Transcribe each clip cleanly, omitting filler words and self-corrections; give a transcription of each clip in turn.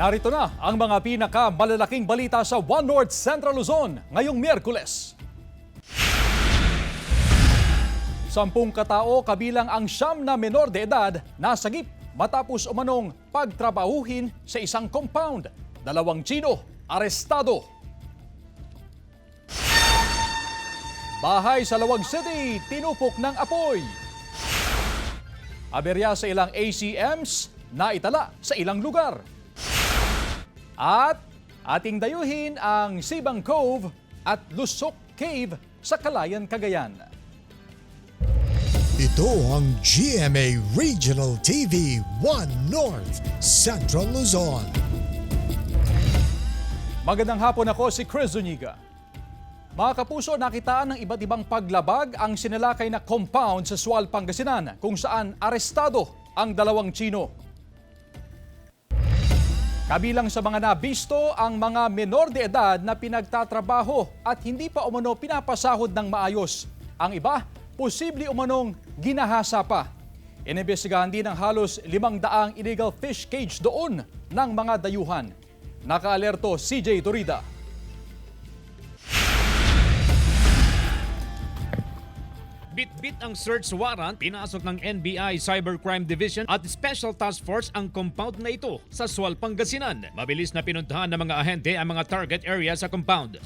Narito na ang mga pinakamalalaking balita sa One North Central Luzon ngayong Miyerkules. 10 katao kabilang ang 9 na menor de edad nasagip matapos umanong pagtrabahuhin sa isang compound. 2 Tsino arestado. Bahay sa Lawag City tinupok ng apoy. Aberya sa ilang ACMs na itala sa ilang lugar. At ating dayuhin ang Sibang Cove at Lusok Cave sa Calayan, Cagayan. Ito ang GMA Regional TV 1 North Central Luzon. Magandang hapon, ako si Chris Zuniga. Mga kapuso, nakitaan ng iba't ibang paglabag ang sinalakay na compound sa Sual, Pangasinan kung saan arestado ang 2 Tsino. Kabilang sa mga nabisto ang mga menor de edad na pinagtatrabaho at hindi pa umano pinapasahod ng maayos. Ang iba, posible umanong ginahasa pa. Inimbestigahan din ang halos 500 illegal fish cage doon ng mga dayuhan. Nakaalerto CJ Torida. Bit-bit ang search warrant, pinasok ng NBI Cybercrime Division at Special Task Force ang compound na ito sa Sual, Pangasinan. Mabilis na pinuntahan ng mga ahente ang mga target area sa compound.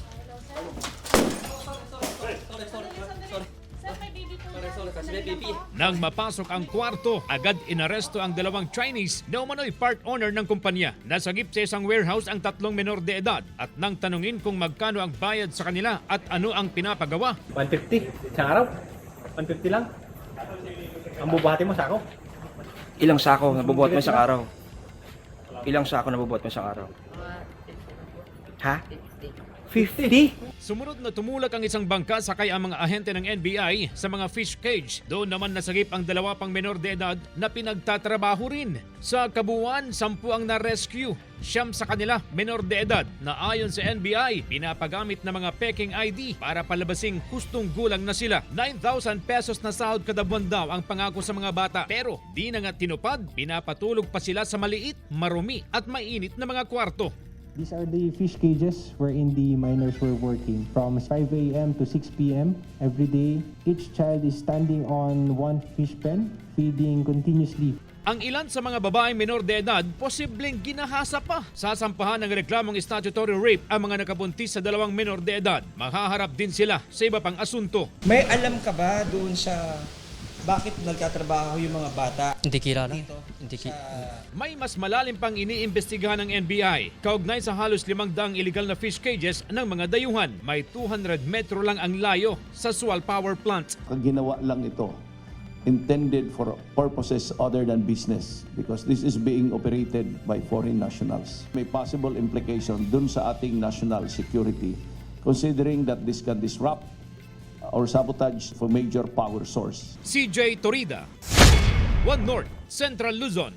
Nang mapasok ang kwarto, agad inaresto ang 2 Chinese na umano'y part owner ng kumpanya. Nasagip sa isang warehouse ang 3 menor de edad at nang tanungin kung magkano ang bayad sa kanila at ano ang pinapagawa. 150 sa araw. 150 lang. Ang bubuhati mo sako. Ilang sako nabubuhat mo sa araw? Ilang sako nabubuhat mo sa araw? Ha? 50? Sumunod na tumulak ang isang bangka sakay ang mga ahente ng NBI sa mga fish cage. Doon naman nasagip ang 2 pang menor de edad na pinagtatrabaho rin. Sa kabuuan, 10 ang na-rescue. 9 sa kanila menor de edad na ayon sa NBI, pinapagamit ng mga peking ID para palabasing hustong gulang na sila. 9,000 pesos na sahod kada buwan daw ang pangako sa mga bata. Pero di na nga tinupad, pinapatulog pa sila sa maliit, marumi at mainit na mga kwarto. These are the fish cages wherein the minors were working from 5 a.m. to 6 p.m. every day. Each child is standing on one fish pen, feeding continuously. Ang ilan sa mga babaeng menor de edad posibleng ginahasa pa. Sasampahan ng reklamong statutory rape ang mga nakabuntis sa 2 menor de edad. Mahaharap din sila sa iba pang asunto. May alam ka ba doon sa bakit nagtatrabaho yung mga bata? Hindi kilala. Dito? May mas malalim pang iniimbestigahan ng NBI. Kaugnay sa halos 500 illegal na fish cages ng mga dayuhan. May 200 metro lang ang layo sa Sual Power Plant. Ginawa lang ito intended for purposes other than business because this is being operated by foreign nationals. May possible implication dun sa ating national security considering that this can disrupt or sabotage for major power source. CJ Torida, One North Central Luzon.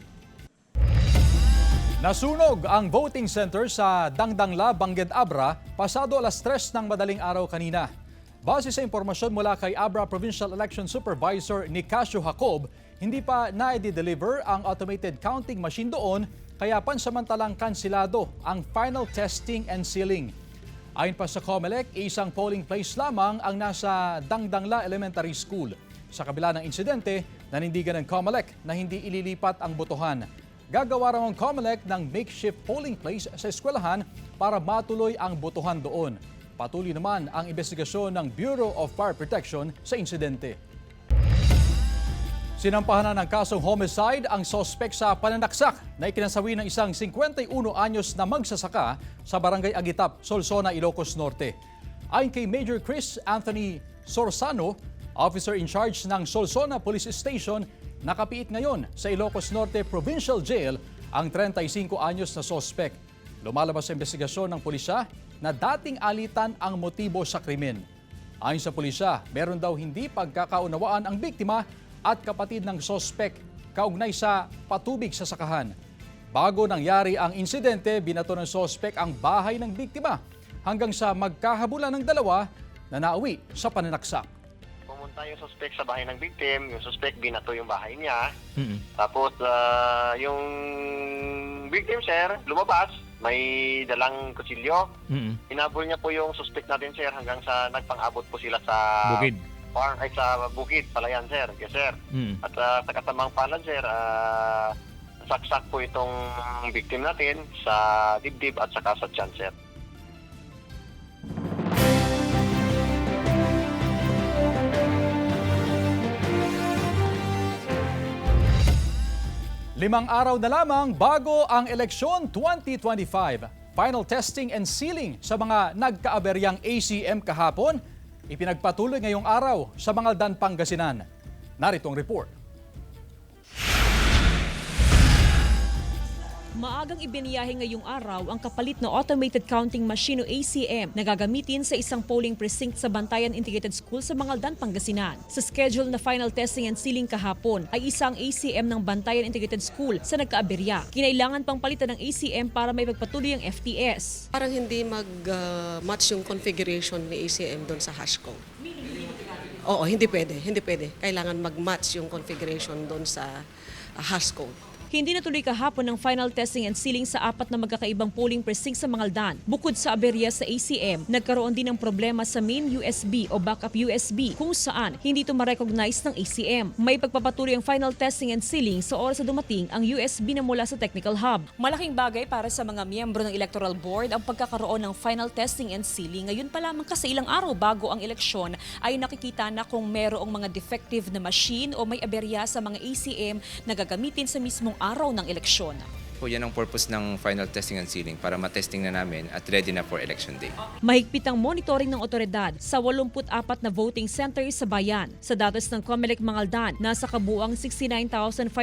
Nasunog ang voting center sa Dangdangla, Bangged Abra pasado alas 3 ng madaling araw kanina. Base sa impormasyon mula kay Abra Provincial Election Supervisor Nicasio Jacob, hindi pa na-deliver ang automated counting machine doon kaya pansamantalang kansilado ang final testing and sealing. Ayon pa sa COMELEC, isang polling place lamang ang nasa Dangdangla Elementary School. Sa kabila ng insidente, nanindigan ng COMELEC na hindi ililipat ang botohan. Gagawa raw ang COMELEC ng makeshift polling place sa eskwelahan para matuloy ang botohan doon. Patuloy naman ang investigasyon ng Bureau of Fire Protection sa insidente. Sinampahan na ng kasong homicide ang sospek sa pananaksak na ikinasawi ng isang 51 anyos na magsasaka sa Barangay Agitap, Solsona, Ilocos Norte. Ayon kay Major Chris Anthony Sorsano, officer in charge ng Solsona Police Station, nakapiit ngayon sa Ilocos Norte Provincial Jail ang 35 anyos na sospek. Lumalabas sa investigasyon ng pulisya na dating alitan ang motibo sa krimen. Ayon sa pulisya, meron daw hindi pagkakaunawaan ang biktima at kapatid ng sospek kaugnay sa patubig sa sakahan. Bago nangyari ang insidente, binato ng sospek ang bahay ng biktima hanggang sa magkahabulan ng dalawa na nauwi sa pananaksak. Pumunta tayong suspect sa bahay ng victim. Yung suspect, binato yung bahay niya. Tapos, yung victim, sir, lumabas. May dalang kutsilyo. Hinabol niya po yung suspect natin, sir, hanggang sa nagpang-abot po sila sa Bukid. farm, ay sa bukid, palayan, sir. Yes, sir. At sa katamang palad, sir, saksak po itong victim natin sa dibdib at saka sa tiyan, sir. Limang araw na lamang bago ang eleksyon 2025. Final testing and sealing sa mga nagkaaberyang ACM kahapon, ipinagpatuloy ngayong araw sa Mangaldan, Pangasinan. Narito ang report. Maagang ibiniyahe ngayong araw ang kapalit na automated counting machine o ACM na gagamitin sa isang polling precinct sa Bantayan Integrated School sa Mangaldan, Pangasinan. Sa schedule na final testing and sealing kahapon ay isang ACM ng Bantayan Integrated School sa nagkaaberya. Kinailangan pang palitan ng ACM para may pagpatuloy ang FTS. Parang hindi mag-match yung configuration ni ACM doon sa hash code. Oo, hindi pwede. Kailangan mag-match yung configuration doon sa hash code. Hindi natuloy kahapon ng final testing and sealing sa 4 na magkakaibang polling precinct sa Mangaldan. Bukod sa aberya sa ACM, nagkaroon din ng problema sa main USB o backup USB kung saan hindi ito ma-recognize ng ACM. May pagpapatuloy ang final testing and sealing sa oras na dumating ang USB na mula sa technical hub. Malaking bagay para sa mga miyembro ng Electoral Board ang pagkakaroon ng final testing and sealing. Ngayon pa lamang kasi ilang araw bago ang eleksyon ay nakikita na kung merong mga defective na machine o may aberya sa mga ACM na gagamitin sa mismong araw ng eleksyon. Po, yan ang purpose ng final testing and sealing para matesting na namin at ready na for election day. Mahigpit ang monitoring ng otoridad sa 84 na voting centers sa bayan. Sa datos ng COMELEC Mangaldan, nasa kabuang 69,571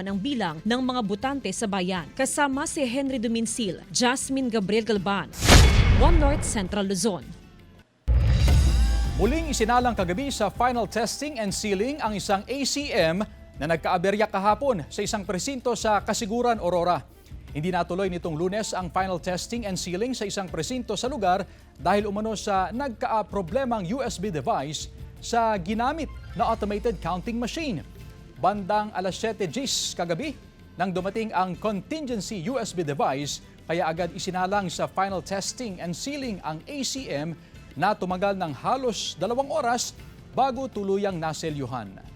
ang bilang ng mga botante sa bayan. Kasama si Henry Duminsil, Jasmine Gabriel Galban, One North Central Luzon. Muling isinalang kagabi sa final testing and sealing ang isang ACM na nagkaaberya kahapon sa isang presinto sa Kasiguran, Aurora. Hindi natuloy nitong Lunes ang final testing and sealing sa isang presinto sa lugar dahil umano sa nagka-problemang USB device sa ginamit na automated counting machine. Bandang alas 7 GMT kagabi nang dumating ang contingency USB device, kaya agad isinalang sa final testing and sealing ang ACM na tumagal ng halos 2 oras bago tuluyang naselyuhan.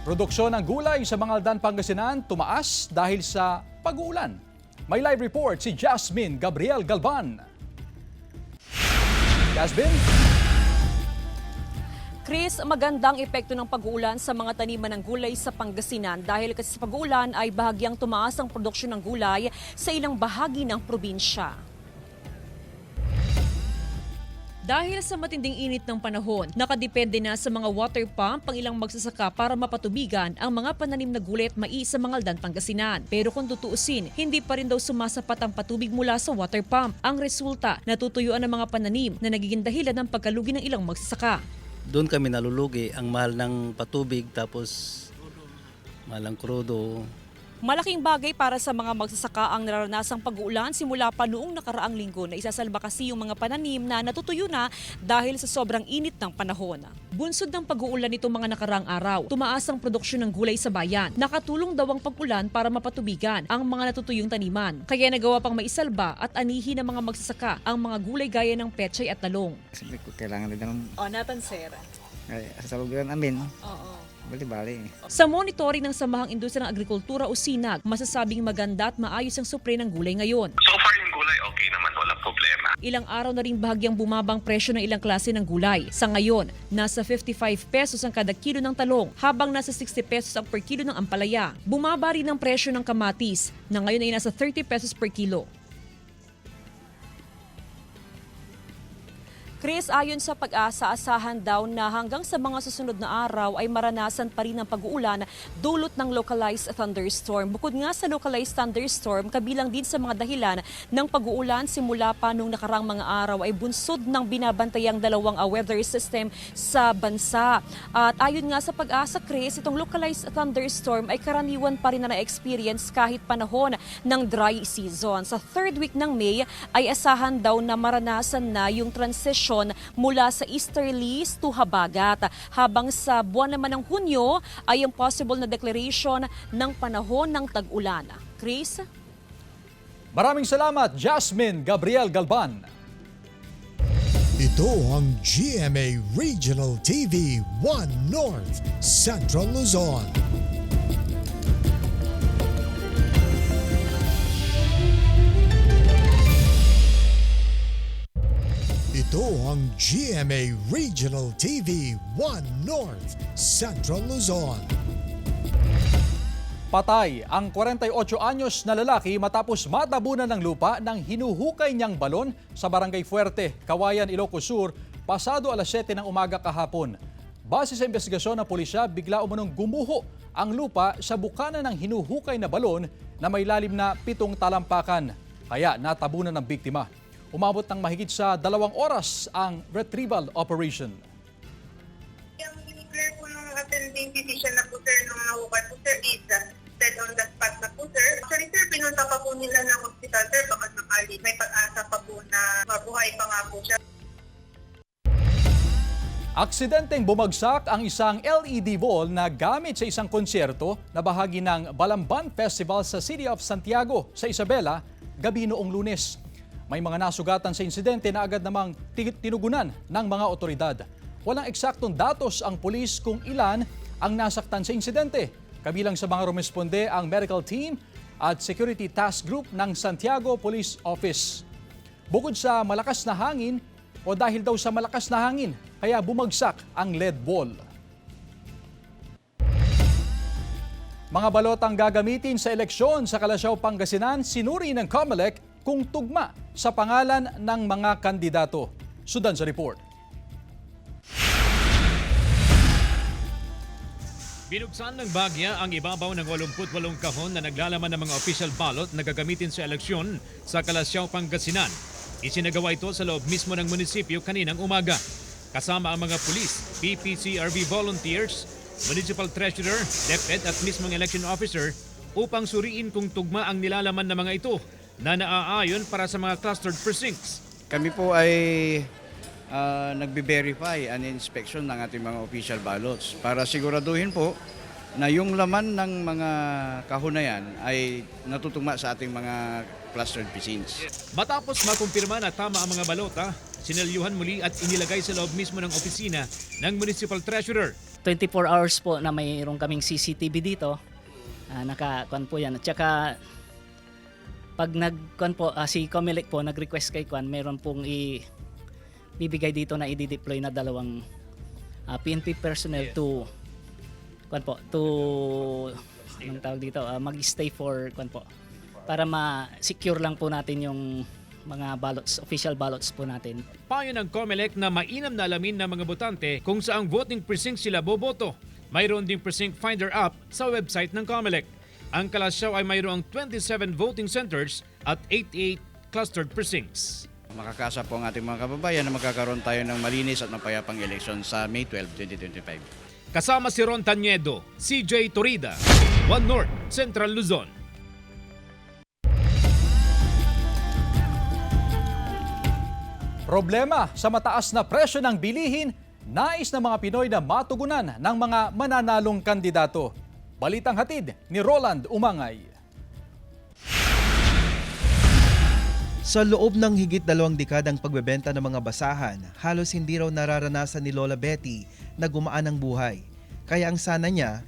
Produksyon ng gulay sa Mangaldan, Pangasinan tumaas dahil sa pag-uulan. May live report si Jasmine Gabriel Galban. Jasmine? Chris, magandang epekto ng pag-uulan sa mga taniman ng gulay sa Pangasinan dahil kasi sa pag-uulan ay bahagyang tumaas ang produksyon ng gulay sa ilang bahagi ng probinsya. Dahil sa matinding init ng panahon, nakadepende na sa mga water pump ang ilang magsasaka para mapatubigan ang mga pananim na gulay at mais sa Mangaldan, Pangasinan. Pero kung tutuusin, hindi pa rin daw sumasapat ang patubig mula sa water pump. Ang resulta, natutuyuan ng mga pananim na nagiging dahilan ng pagkalugi ng ilang magsasaka. Doon kami nalulugi, ang mahal ng patubig tapos mahal ng krudo. Malaking bagay para sa mga magsasaka ang naranasang pag-uulan simula pa noong nakaraang linggo na isasalba kasi yung mga pananim na natutuyo na dahil sa sobrang init ng panahon. Bunsod ng pag-uulan nitong mga nakaraang araw, tumaas ang produksyon ng gulay sa bayan. Nakatulong daw ang pag-ulan para mapatubigan ang mga natutuyong taniman. Kaya nagawa pang maisalba at anihin ng mga magsasaka ang mga gulay gaya ng pechay at talong. Siyempre, kailangan din naman Nathan, sir. sa lugar namin. Oo. Bali-bali. Sa monitoring ng Samahang Industriya ng Agrikultura o SINAG, masasabing maganda at maayos ang supply ng gulay ngayon. So far yung gulay, okay naman, walang problema. Ilang araw na rin bahagyang bumabang presyo ng ilang klase ng gulay. Sa ngayon, nasa 55 pesos ang kada kilo ng talong, habang nasa 60 pesos ang per kilo ng ampalaya. Bumaba rin ang presyo ng kamatis, na ngayon ay nasa 30 pesos per kilo. Chris, ayon sa Pag-asa, asahan daw na hanggang sa mga susunod na araw ay maranasan pa rin ang pag-uulan dulot ng localized thunderstorm. Bukod nga sa localized thunderstorm, kabilang din sa mga dahilan ng pag-uulan simula pa noong nakarang mga araw ay bunsod ng binabantayang dalawang weather system sa bansa. At ayon nga sa Pag-asa, Chris, itong localized thunderstorm ay karaniwan pa rin na na-experience kahit panahon ng dry season. Sa third week ng May ay asahan daw na maranasan na yung transition sitwasyon mula sa easterlies to habagat. Habang sa buwan naman ng Hunyo ay ang possible na declaration ng panahon ng tag-ulan. Chris? Maraming salamat, Jasmine Gabriel Galban. Ito ang GMA Regional TV 1 North Central Luzon. Ito ang GMA Regional TV 1 North Central Luzon. Patay ang 48 anyos na lalaki matapos matabunan ng lupa ng hinuhukay niyang balon sa Barangay Fuerte, Kawayan, Ilocos Sur, pasado alas 7 ng umaga kahapon. Base sa investigasyon ng pulisya, bigla umunong gumuho ang lupa sa bukana ng hinuhukay na balon na may lalim na 7 talampakan. Kaya natabunan ng biktima. Umabot ng mahigit sa 2 oras ang retrieval operation. Yung declare po ng attending physician na po sir nung nahukay po sir is dead on the spot na po sir. Actually sir, pinunta pa po nila ng hospital sir baka sakali may pag-asa pa po na mabuhay pa nga po siya. Aksidenteng bumagsak ang isang LED wall na gamit sa isang konsyerto na bahagi ng Balamban Festival sa City of Santiago sa Isabela gabi noong Lunes. May mga nasugatan sa insidente na agad namang tinugunan ng mga otoridad. Walang eksaktong datos ang pulis kung ilan ang nasaktan sa insidente. Kabilang sa mga rumesponde ang medical team at security task group ng Santiago Police Office. Bukod sa malakas na hangin o dahil daw sa malakas na hangin, kaya bumagsak ang LED wall. Mga balotang gagamitin sa eleksyon sa Calasiao, Pangasinan, sinuri ng COMELEC kung tugma sa pangalan ng mga kandidato. Sundan sa report. Binuksan ng Bagya ang ibabaw ng 88 kahon na naglalaman ng mga official ballot na gagamitin sa eleksyon sa Calasiao, Pangasinan. Isinagawa ito sa loob mismo ng munisipyo kaninang umaga. Kasama ang mga pulis, PPCRV volunteers, municipal treasurer, DepEd at mismong election officer upang suriin kung tugma ang nilalaman ng mga ito na naaayon para sa mga clustered precincts. Kami po ay nagbe-verify and inspection ng ating mga official ballots para siguraduhin po na yung laman ng mga kahon na yan ay natutugma sa ating mga clustered precincts. Matapos makumpirma na tama ang mga balota, sinelyuhan muli at inilagay sa loob mismo ng opisina ng municipal treasurer. 24 hours po na mayroon kaming CCTV dito. Nakakuan po yan. At saka pag si COMELEC po nag-request kay Kwan, meron pong bibigay dito na i-deploy na 2 PNP personnel to anong tawag dito, mag-stay for para ma-secure lang po natin yung mga ballots, official ballots po natin. Payo ng COMELEC na mainam na alamin ng mga botante kung saang voting precinct sila boboto. Mayroon ding precinct finder app sa website ng COMELEC. Ang Calasiao ay mayroong 27 voting centers at 88 clustered precincts. Makakasa po ang ating mga kababayan na magkakaroon tayo ng malinis at mapayapang eleksyon sa May 12, 2025. Kasama si Ron Taniedo, CJ Torida, One North, Central Luzon. Problema sa mataas na presyo ng bilihin, nais ng mga Pinoy na matugunan ng mga mananalong kandidato. Balitang hatid ni Roland Umangay. Sa loob ng higit 2 dekadang pagbebenta ng mga basahan, halos hindi raw nararanasan ni Lola Betty na gumaan ang buhay. Kaya ang sana niya,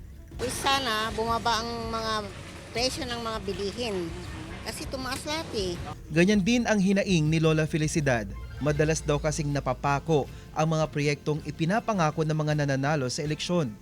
sana bumaba ang mga presyo ng mga bilihin kasi tumaas lahat eh. Ganyan din ang hinaing ni Lola Felicidad. Madalas daw kasing napapako ang mga proyektong ipinapangako ng mga nananalo sa eleksyon.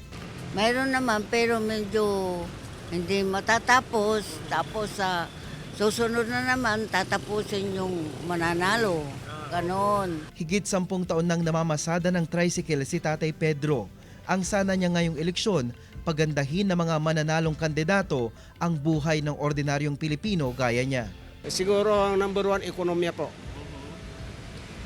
Mayroon naman pero medyo hindi matatapos. Tapos sa susunod na naman tatapusin yung mananalo. Ganon. Higit 10 taon nang namamasada ng tricycle si Tatay Pedro. Ang sana niya ngayong eleksyon, pagandahin ng mga mananalong kandidato ang buhay ng ordinaryong Pilipino gaya niya. Siguro ang number 1, ekonomiya po.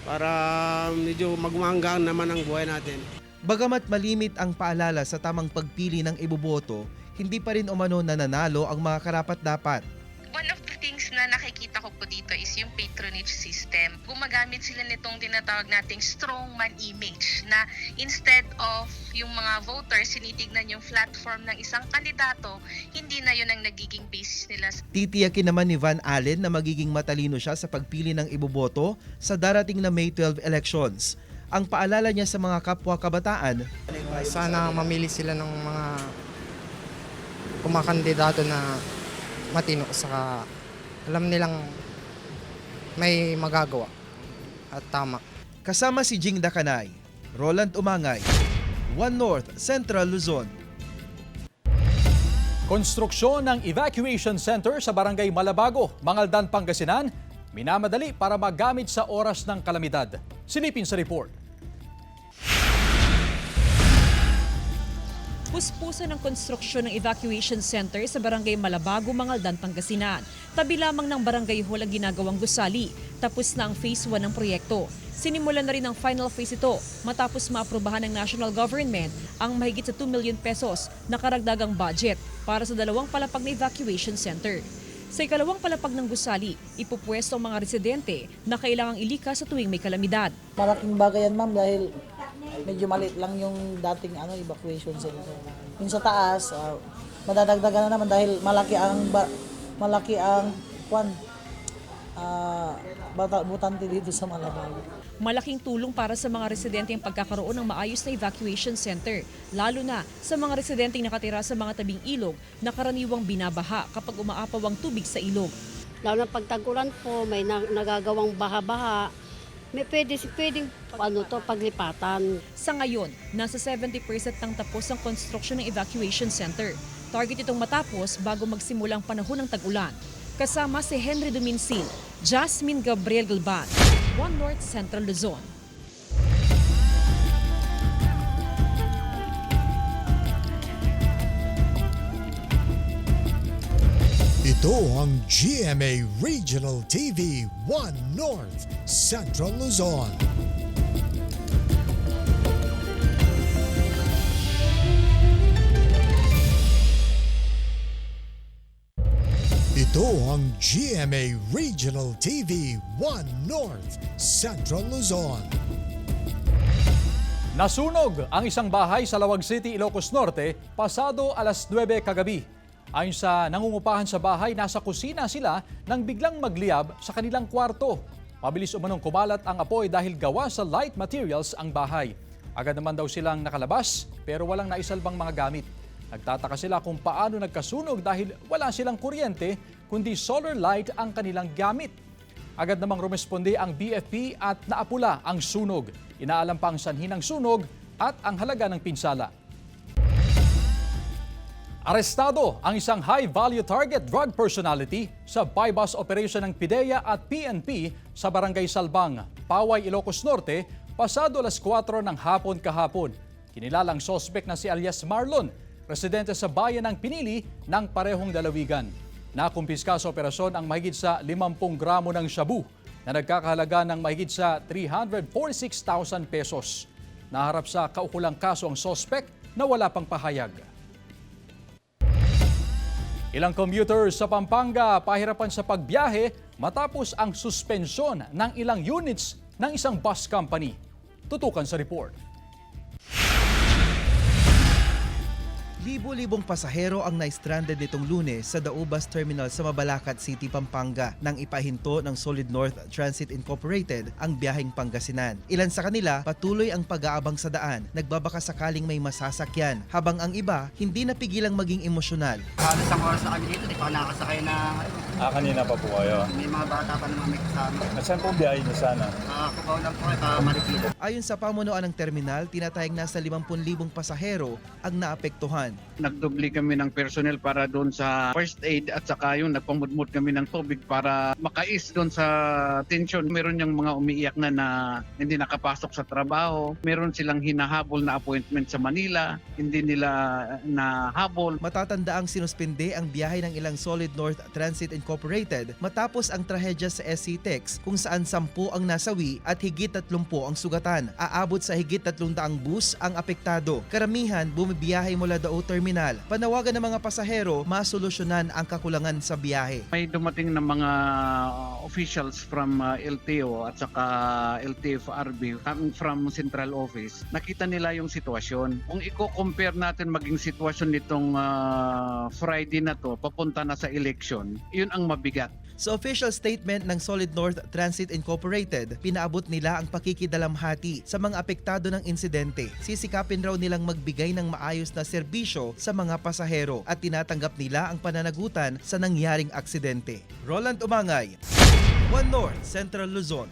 Para medyo magumanggaan naman ang buhay natin. Bagamat malimit ang paalala sa tamang pagpili ng iboboto, hindi pa rin umano nananalo ang mga karapat-dapat. One of the things na nakikita ko po dito is yung patronage system. Gumagamit sila nitong tinatawag nating strongman image na instead of yung mga voters sinitignan yung platform ng isang kandidato, hindi na yun ang nagiging basis nila. Titiyakin naman ni Van Allen na magiging matalino siya sa pagpili ng iboboto sa darating na May 12 elections. Ang paalala niya sa mga kapwa kabataan, sana mamili sila ng mga kumakandidato na matino sa alam nilang may magagawa at tama. Kasama si Jing Dakanay, Roland Umangay, One North, Central Luzon. Konstruksyon ng evacuation center sa Barangay Malabago, Mangaldan, Pangasinan, minamadali para magamit sa oras ng kalamidad. Silipin sa report. Puspusan ng konstruksyon ng evacuation center sa Barangay Malabago, Mangaldan, Pangasinan. Tabi lamang ng barangay hall ang ginagawang gusali. Tapos na ang phase 1 ng proyekto. Sinimulan na rin ang final phase ito matapos maaprubahan ng national government ang mahigit sa 2 million pesos na karagdagang budget para sa dalawang palapag na evacuation center. Sa ikalawang palapag ng gusali, ipupwesto ang mga residente na kailangang ilikas sa tuwing may kalamidad. Malaking bagay yan, ma'am, dahil medyo maliit lang yung dating evacuation center. Yung sa taas, madadagdagan na naman dahil malaki ang butante dito sa Malabago. Malaking tulong para sa mga residente ang pagkakaroon ng maayos na evacuation center, lalo na sa mga residenteng nakatira sa mga tabing ilog na karaniwang binabaha kapag umaapaw ang tubig sa ilog. Lalo na pagtagulan po, may nagagawang baha-baha, may pwedeng paglipatan. Sa ngayon, nasa 70% nang tapos ang konstruksyon ng evacuation center. Target itong matapos bago magsimulang panahon ng tag-ulan. Kasama si Henry Dominsil, Jasmine Gabriel Galban, One North, Central Luzon. Ito ang GMA Regional TV 1 North, Central Luzon. Ito ang GMA Regional TV 1 North, Central Luzon. Nasunog ang isang bahay sa Lawag City, Ilocos Norte, pasado alas 9 kagabi. Ayon sa nangungupahan sa bahay, nasa kusina sila nang biglang magliyab sa kanilang kwarto. Mabilis umanong kumalat ang apoy dahil gawa sa light materials ang bahay. Agad naman daw silang nakalabas pero walang naisalbang mga gamit. Nagtataka sila kung paano nagkasunog dahil wala silang kuryente kundi solar light ang kanilang gamit. Agad namang rumesponde ang BFP at naapula ang sunog. Inaalam pa ang sanhi ng sunog at ang halaga ng pinsala. Arestado ang isang high-value target drug personality sa buy-bust operation ng PIDEA at PNP sa Barangay Salbang, Paway, Ilocos Norte, pasado alas 4 ng hapon kahapon. Kinilalang sospek na si alias Marlon, residente sa bayan ng Pinili ng parehong lalawigan. Nakumpiska sa operasyon ang mahigit sa 50 gramo ng shabu na nagkakahalaga ng mahigit sa 346,000 pesos. Naharap sa kaukulang kaso ang sospek na wala pang pahayag. Ilang commuters sa Pampanga pahirapan sa pagbiyahe matapos ang suspensyon ng ilang units ng isang bus company. Tutukan sa report. Libo-libong pasahero ang na-stranded nitong Lunes sa Daubas Terminal sa Mabalacat City, Pampanga nang ipahinto ng Solid North Transit Incorporated ang biyaheng Pangasinan. Ilan sa kanila patuloy ang pag-aabang sa daan, nagbabaka sakaling may masasakyan, habang ang iba hindi napigilang maging emosyonal. Halos isang oras na kami dito, di pa nakasakay na... kanina pa po kayo? May mga bata pa naman may kasama. At saan po biyahe niyo sana? Kubaw lang po, Marikina. Ayon sa pamunuan ng terminal, tinatayang nasa 50,000 pasahero ang naapektuhan. Nagdubli kami ng personnel para doon sa first aid at saka yung nagpamudmud kami ng tubig para makais doon sa tension. Meron yung mga umiiyak na hindi nakapasok sa trabaho. Meron silang hinahabol na appointment sa Manila. Hindi nila nahabol. Matatanda ang sinuspende ang biyahe ng ilang Solid North Transit Incorporated matapos ang trahedya sa SC Tex kung saan 10 ang nasawi at higit 30 ang sugatan. Aabot sa higit 300 bus ang apektado. Karamihan bumibiyahe mula daon terminal. Panawagan ng mga pasahero, masolusyonan ang kakulangan sa biyahe. May dumating na mga officials from LTO at saka LTFRB coming from Central Office. Nakita nila yung sitwasyon. Kung i-compare natin maging sitwasyon nitong Friday na to, papunta na sa election, yun ang mabigat. Sa official statement ng Solid North Transit Incorporated, pinaabot nila ang pakikidalamhati sa mga apektado ng insidente. Sisikapin raw nilang magbigay ng maayos na serbisyo sa mga pasahero at tinatanggap nila ang pananagutan sa nangyaring aksidente. Roland Umangay, One North, Central Luzon.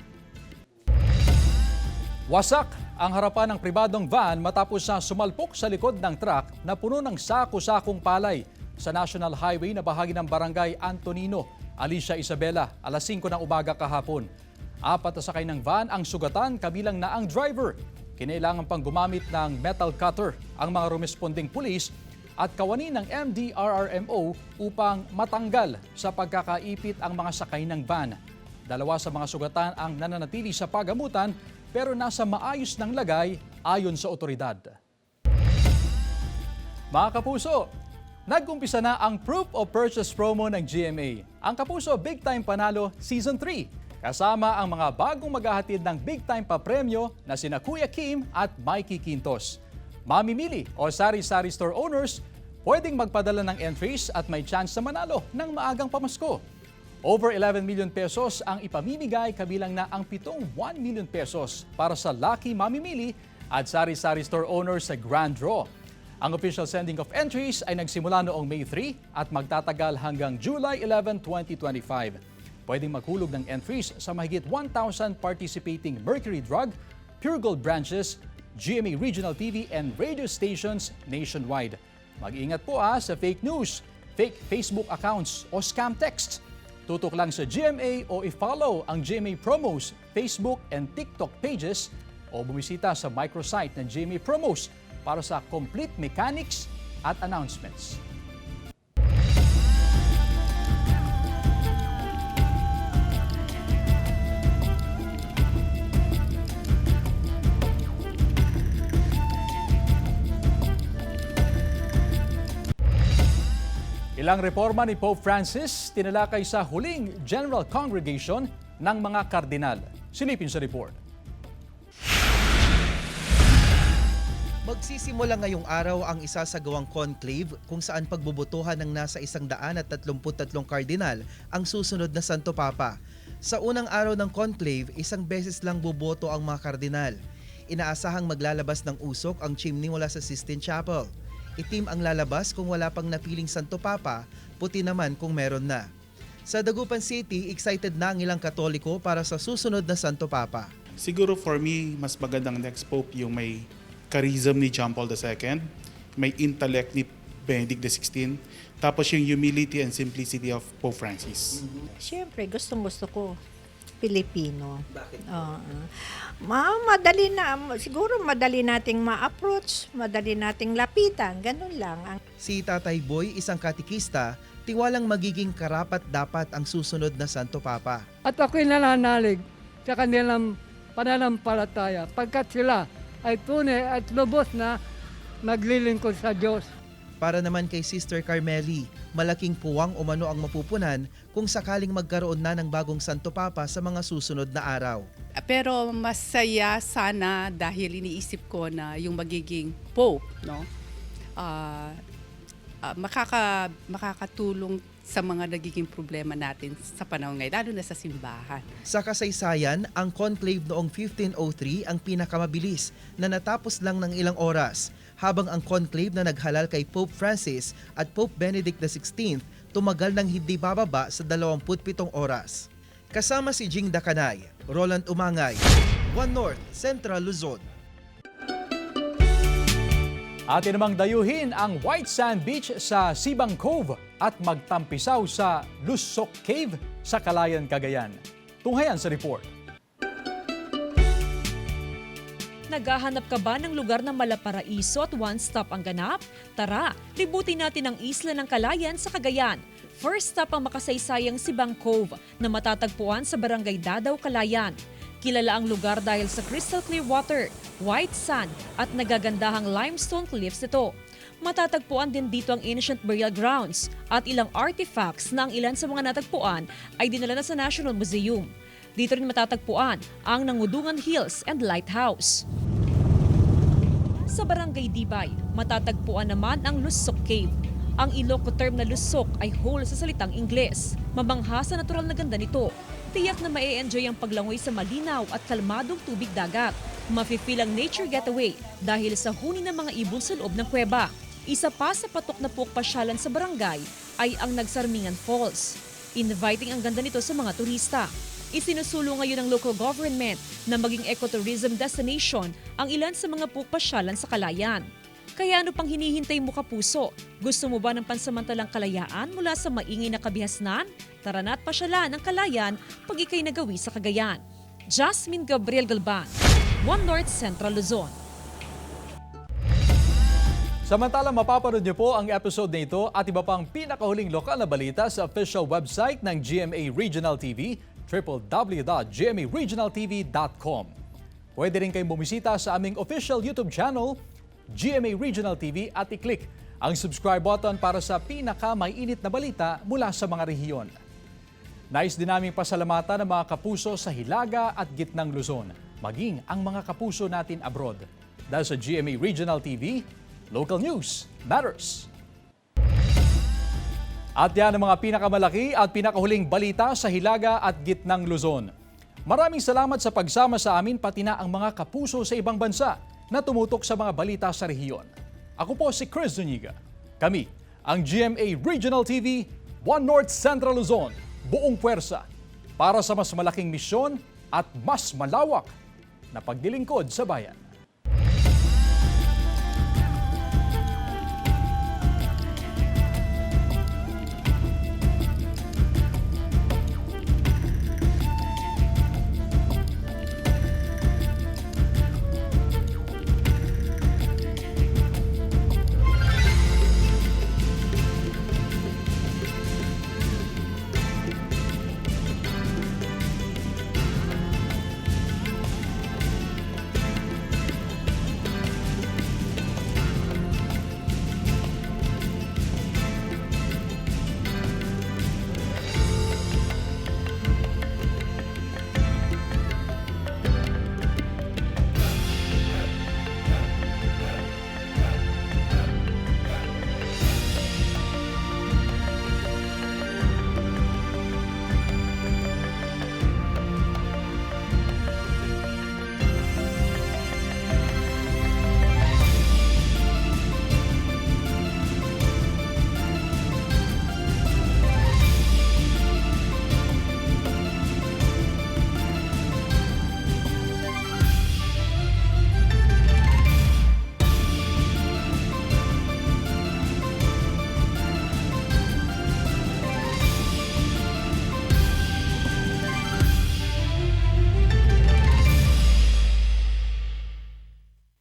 Wasak ang harapan ng pribadong van matapos na sumalpok sa likod ng truck na puno ng sako-sakong palay sa National Highway na bahagi ng Barangay Antonino, Alicia Isabela, alas 5 ng umaga kahapon. 4 na sakay ng van ang sugatan, kabilang na ang driver. Kinailangan pang gumamit ng metal cutter ang mga rumesponding pulis at kawani ng MDRRMO upang matanggal sa pagkakaipit ang mga sakay ng van. 2 sa mga sugatan ang nananatili sa pagamutan pero nasa maayos ng lagay ayon sa otoridad. Mga kapuso, nag-umpisa na ang Proof of Purchase promo ng GMA. Ang Kapuso Big Time Panalo Season 3. Kasama ang mga bagong maghahatid ng big time papremyo na sina Kuya Kim at Mikey Quintos. Mamimili o sari-sari store owners, pwedeng magpadala ng entries at may chance na manalo ng maagang pamasko. Over 11 million pesos ang ipamimigay, kabilang na ang 7 1 million pesos para sa lucky mamimili at sari-sari store owners sa Grand Draw. Ang official sending of entries ay nagsimula noong May 3 at magtatagal hanggang July 11, 2025. Pwedeng maghulog ng entries sa mahigit 1,000 participating Mercury Drug, Pure Gold branches, GMA Regional TV and radio stations nationwide. Mag-ingat po sa fake news, fake Facebook accounts o scam text. Tutok lang sa GMA o i-follow ang GMA Promos Facebook and TikTok pages o bumisita sa microsite ng GMA Promos para sa complete mechanics at announcements. Ilang reforma ni Pope Francis tinalakay sa huling General Congregation ng mga kardinal. Silipin sa report. Magsisimula ngayong araw ang isasagawang conclave kung saan pagbubutuhan ng nasa 133 kardinal ang susunod na Santo Papa. Sa unang araw ng conclave, 1 beses lang boboto ang mga kardinal. Inaasahang maglalabas ng usok ang chimney mula sa Sistine Chapel. Itim ang lalabas kung wala pang napiling Santo Papa, puti naman kung meron na. Sa Dagupan City, excited na ang ilang Katoliko para sa susunod na Santo Papa. Siguro for me, mas magandang next Pope yung may charism ni John Paul II, may intellect ni Benedict XVI, tapos yung humility and simplicity of Pope Francis. Siyempre, gustong-gusto ko. Pilipino. Bakit? Madali na, siguro madali nating ma-approach, madali nating lapitan, ganun lang. Si Tatay Boy, isang katikista, tiwalang magiging karapat-dapat ang susunod na Santo Papa. At ako'y nananalig sa kanilang pananampalataya pagkat sila ay tunay at lubos na naglilingkod sa Diyos. Para naman kay Sister Carmeli, malaking puwang umano ang mapupunan kung sakaling magkaroon na ng bagong Santo Papa sa mga susunod na araw. Pero masaya sana dahil iniisip ko na yung magiging Pope, no? Makakatulong sa mga nagiging problema natin sa panahon ngayon, lalo na sa simbahan. Sa kasaysayan, ang conclave noong 1503 ang pinakamabilis na natapos lang ng ilang oras, habang ang conclave na naghalal kay Pope Francis at Pope Benedict XVI tumagal ng hindi bababa sa 27 oras. Kasama si Jing Dakanay, Roland Umangay, One North, Central Luzon. Atin namang dayuhin ang White Sand Beach sa Sibang Cove at magtampisaw sa Lusok Cave sa Calayan, Cagayan. Tunghayan sa report. Naghahanap ka ba ng lugar na malaparaiso at one-stop ang ganap? Tara, libutin natin ang isla ng Calayan sa Cagayan. First stop ang makasaysayang Sibang Cove na matatagpuan sa Barangay Dadaw, Calayan. Kilala ang lugar dahil sa crystal clear water, white sand at nagagandahang limestone cliffs nito. Matatagpuan din dito ang ancient burial grounds at ilang artifacts na ang ilan sa mga natagpuan ay dinala na sa National Museum. Dito rin matatagpuan ang Nangudungan Hills and Lighthouse. Sa Barangay Dibay, matatagpuan naman ang Lusok Cave. Ang Ilocos term na lusok ay hole sa salitang Ingles. Mabangha sa natural na ganda nito. Tiyak na ma-enjoy ang paglangoy sa malinaw at kalmadong tubig dagat. Mafe-feel ang nature getaway dahil sa huni ng mga ibon sa loob ng kuweba. Isa pa sa patok na pasyalan sa barangay ay ang Nagsarmingan Falls. Inviting ang ganda nito sa mga turista. Isinusulong ngayon ng local government na maging ecotourism destination ang ilan sa mga pasyalan sa Kalayan. Kaya ano pang hinihintay mo, kapuso? Gusto mo ba ng pansamantalang kalayaan mula sa maingay na kabihasnan? Tara na't pasyalan ang Kalayan pag ikay nagawi sa Cagayan. Jasmine Gabriel Galban, One North Central Luzon. Samantala, mapapanood niyo po ang episode na ito at iba pang pinakahuling lokal na balita sa official website ng GMA Regional TV, www.gmaregionaltv.com. Pwede rin kayong bumisita sa aming official YouTube channel, GMA Regional TV, at i-click ang subscribe button para sa pinaka-mainit na balita mula sa mga rehiyon. Nais din naming pasalamatan ng mga kapuso sa Hilaga at Gitnang Luzon, maging ang mga kapuso natin abroad. Dahil sa GMA Regional TV, local news matters. At yan ang mga pinakamalaki at pinakahuling balita sa Hilaga at Gitnang Luzon. Maraming salamat sa pagsama sa amin, pati na ang mga kapuso sa ibang bansa na tumutok sa mga balita sa rehiyon. Ako po si Chris Zuniga. Kami, ang GMA Regional TV, One North Central Luzon, buong puwersa para sa mas malaking misyon at mas malawak na paglilingkod sa bayan.